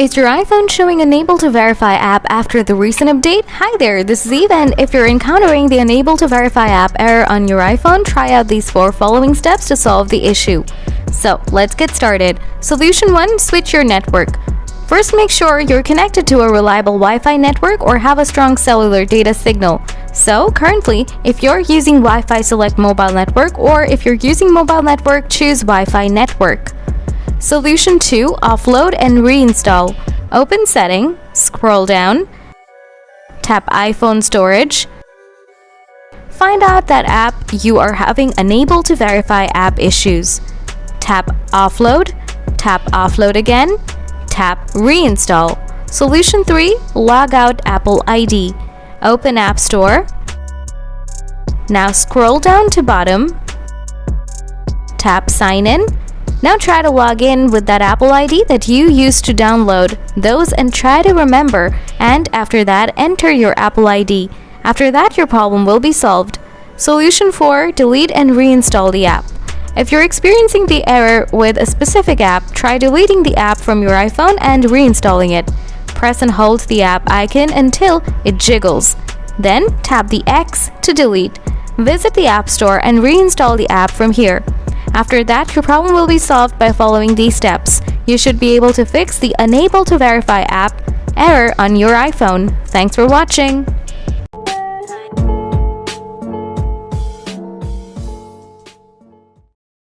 Is your iPhone showing Unable to Verify app after the recent update? Hi there, this is Eve, and if you're encountering the Unable to Verify app error on your iPhone, try out these 4 following steps to solve the issue. So, let's get started. Solution 1. Switch your network. First, make sure you're connected to a reliable Wi-Fi network or have a strong cellular data signal. So, currently, if you're using Wi-Fi, select Mobile Network, or if you're using Mobile Network, choose Wi-Fi Network. Solution 2. Offload and reinstall. Open Setting, scroll down, tap iPhone Storage. Find out that app you are having Unable to Verify app issues. Tap Offload, tap Offload again, tap Reinstall. Solution 3. Log out Apple ID. Open App Store. Now scroll down to bottom, tap Sign In. Now try to log in with that Apple ID that you used to download those and try to remember, and after that enter your Apple ID. After that your problem will be solved. Solution 4. Delete and reinstall the app. If you're experiencing the error with a specific app, try deleting the app from your iPhone and reinstalling it. Press and hold the app icon until it jiggles. Then tap the X to delete. Visit the App Store and reinstall the app from here. After that, your problem will be solved by following these steps. You should be able to fix the Unable to Verify app error on your iPhone. Thanks for watching.